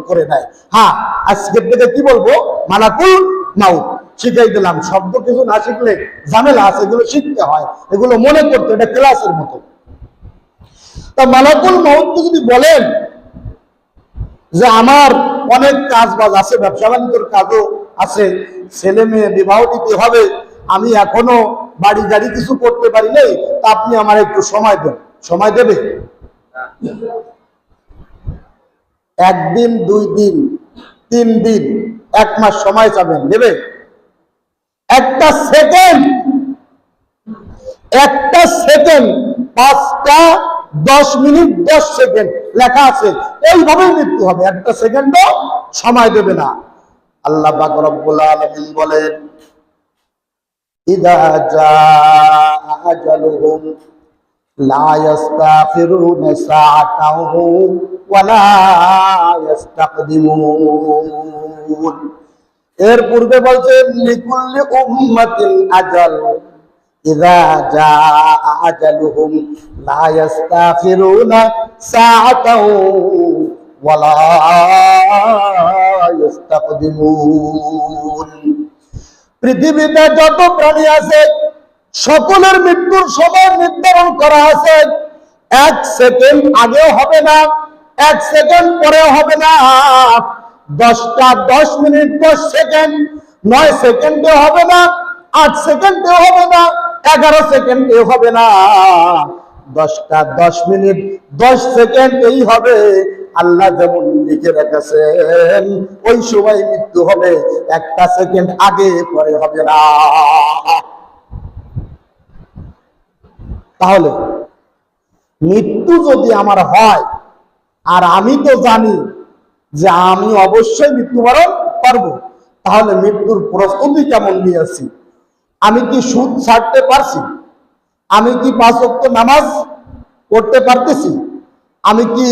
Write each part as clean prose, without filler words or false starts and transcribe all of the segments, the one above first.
করে নেয়। হ্যাঁ, আজকের থেকে কি বলবো, মালাকুল মাউত শিখাই দিলাম। শব্দ কিছু না শিখলে ঝামেলা আছে, এগুলো শিখতে হয়, এগুলো মনে করতে, এটা ক্লাসের মতো। তা মালাকুল মাউতকে যদি বলেন যে আমার অনেক কাজ বাজ আছে, ব্যবসা বাণিজ্যের কাজও আছে, ছেলে মেয়ে বিবাহ দিতে হবে, আমি এখনো বাড়ি গাড়ি কিছু করতে পারি নাই, তা আপনি আমার একটু সময় দেন। সময় দেবে? একদিন, 2 দিন, 3 দিন, 1 মাস সময় চাবেন, দেবে? একটা সেকেন্ড 5টা 10 মিনিট 10 সেকেন্ড লেখা আছে, এইভাবে মৃত্যু হবে, একটা সেকেন্ডও সময় দেবে না। আল্লাহ পাক রব্বুল আলামিন বলেন, ইদা জাআ আজালুহুম লা ইস্তাখিরুনা সাআতাও ওয়া লা ইস্তাকদিমুন। এর পূর্বে বলছেন লিকুল্লি উম্মাতিন আজাল, ইযা জাআ আজালুহুম লা ইস্তাখিরুনা সাআতাও ওয়া লা ইস্তাকদিমুন। পৃথিবীতে যত প্রাণী আছে সকলের মৃত্যুর সময় নির্ধারণ করা আছে। 1 সেকেন্ড আগেও হবে না, 1 সেকেন্ড পরেও হবে না। 10টা 10 মিনিট 10 সেকেন্ড, 9 সেকেন্ডেও হবে না, 8 সেকেন্ডেও হবে না, 11 সেকেন্ডেও হবে না। 10টা 10 মিনিট 10 সেকেন্ড এই হবে। আল্লাহ যেমন লিখে রেখেছেন ওই সময় মৃত্যু হবে, 1টা সেকেন্ড আগে পরে হবে না। তাহলে মৃত্যু যদি আমার হয়, আর আমি তো জানি যে আমি অবশ্যই মৃত্যুবরণ করব, তাহলে মৃত্যুর প্রস্তুতি কেমন নিয়েছি? আমি কি সুদ ছাড়তে পারছি? আমি কি 5 ওয়াক্ত নামাজ পড়তে পারতেছি? আমি কি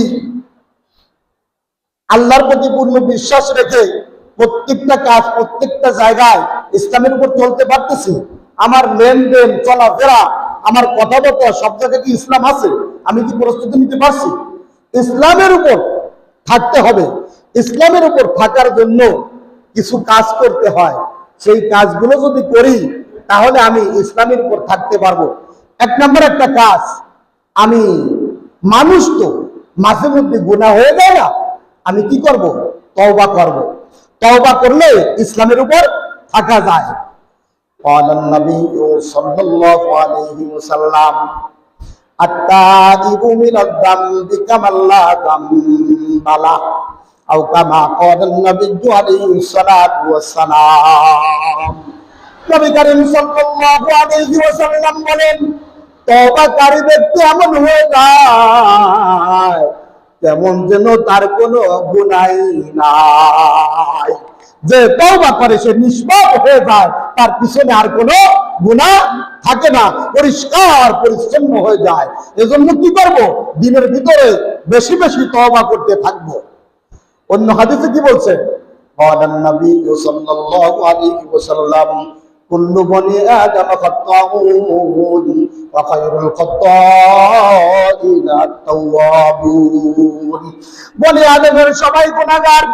আল্লাহর প্রতি পূর্ণ বিশ্বাস রেখে প্রত্যেকটা কাজ, প্রত্যেকটা জায়গায় ইসলামের উপর চলতে পারতেছি? আমার লেনদেন, চলাফেরা, আমার কথাবার্তা সব জায়গায় কি ইসলাম আছে? আমি কি প্রস্তুতি নিতে পারছি? ইসলামের উপর থাকতে হবে। ইসলামের উপর থাকার জন্য কিছু কাজ করতে হয়, সেই কাজগুলো যদি করি তাহলে আমি ইসলামের উপর থাকতে পারবো। 1 নম্বর একটা কাজ, আমি মানুষ তো মাঝে মধ্যে গুনাহ হয়ে যায় না, আমি কি করব? তওবা করব। তওবা করলে ইসলামের উপর থাকা যায়। ক্বালান নবী সাল্লাল্লাহু আলাইহি ওয়াসাল্লাম, আত-তাইবু মিনাদ যামবি কামান লা যামবা লাহু, আও কামা ক্বালান নবী আলাইহি সাল্লাতু ওয়াসসালাম। নবী করিম সাল্লাল্লাহু আলাইহি ওয়াসাল্লাম বলেন, তওবাকারী ব্যক্তি এমন হয়ে যায় তেমন যেন তার কোনো গুনাহ নাই। যে তওবা করে সে নিষ্পাপ হয়ে যায়, তার পিছনে আর কোনো গুনাহ থাকে না, পরিষ্কার পরিচ্ছন্ন হয়ে যায়। এজন্য কি করব? দিনের ভিতরে বেশি বেশি তওবা করতে থাকবো। অন্য হাদিসে কি বলছে? ক্বালান নবী সাল্লাল্লাহু আলাইহি ওয়াসাল্লাম, কুল্লু বনি আদম খাত্তাউন ওয়া খায়রুল খাত্তাইনা আত-তাওয়াবুন। বনি আদমের সবাই গুনাহগার,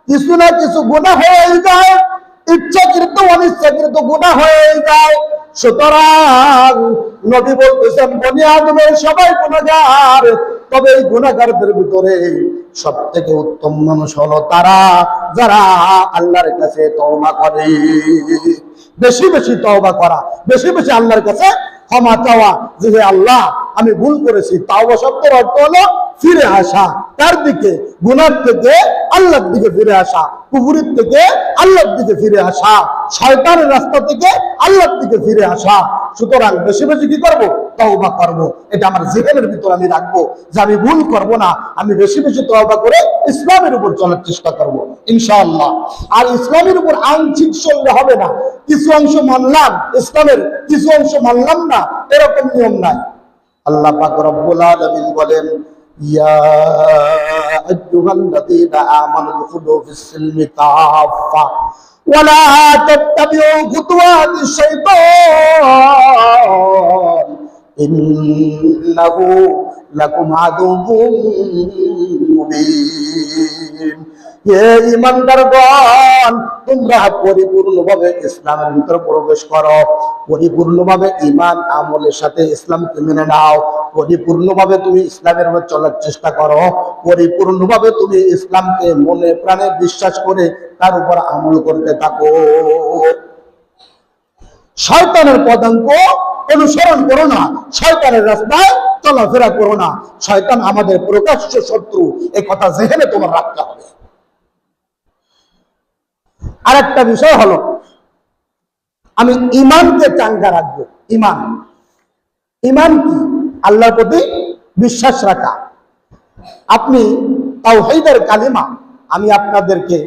কিছু না কিছু গুনাহ হয়ে যায়, ইচ্ছাকৃত অনিচ্ছাকৃত গুনাহ হয়ে যায়। সুতরাং নবী বলতেছেন বনি আদমের সবাই গুনাহগার, তবে এই গুনাহগারদের ভিতরে সবথেকে উত্তম মানুষ হলো তারা যারা আল্লাহর কাছে তওবা করে। বেশি বেশি তওবা করা, বেশি বেশি আল্লাহর কাছে ক্ষমা চাওয়া, যে হে আল্লাহ আমি ভুল করেছি। তাওবা শব্দের অর্থ হলো ফিরে আসা, তার দিকে, গুনাহ থেকে আল্লাহর দিকে ফিরে আসা, কুফরির থেকে আল্লাহর দিকে ফিরে আসা, শয়তানের রাস্তা থেকে আল্লাহর দিকে ফিরে আসা। সুতরাং বেশি বেশি কি করব? তওবা করব। এটা আমার জীবনের ভিতর আমি রাখবো যে আমি ভুল করব না, আমি বেশি বেশি তওবা করে ইসলামের উপর চলার চেষ্টা করব ইনশাআল্লাহ। আর ইসলামের উপর আংশিক চললে হবে না, কিছু অংশ মানলাম ইসলামের, কিছু অংশ মানলাম না, এরকম নিয়ম নাই। আল্লাহ পাক রব্বুল আলামিন বলেন, ইয়া আইয়ুহাল্লাযীনা আমানু দুখুলু ফিস-সিলমি কাফা ওয়া লা তাত্তাবিউ খুতুওয়াতিশ শাইতান ইন্নাহু লাকুম আদুউম মুবিন। হে ঈমানদারগণ, তোমরা পরিপূর্ণভাবে ইসলামের ভিতরে প্রবেশ করো, পরিপূর্ণভাবে ঈমান আমলের সাথে ইসলামকে মেনে নাও, পরিপূর্ণভাবে তুমি ইসলামের উপর চলার চেষ্টা করো, পরিপূর্ণভাবে তুমি ইসলামকে মনে প্রাণে বিশ্বাস করে তার উপর আমল করতে থাকো। শয়তানের পদাঙ্ক অনুসরণ করো না, শয়তানের রাস্তায় চলাফেরা করো না। শয়তান আমাদের প্রকাশ্য শত্রু, এই কথা জেহেনে তোমার রাখতে হবে। আরেকটা বিষয় হলো, আমি ঈমানকে চাঙ্গা রাখবো। ঈমান, ঈমান কি? আল্লাহর প্রতি বিশ্বাস রাখা। আপনি তাওহীদের কালিমা আমি আপনাদেরকে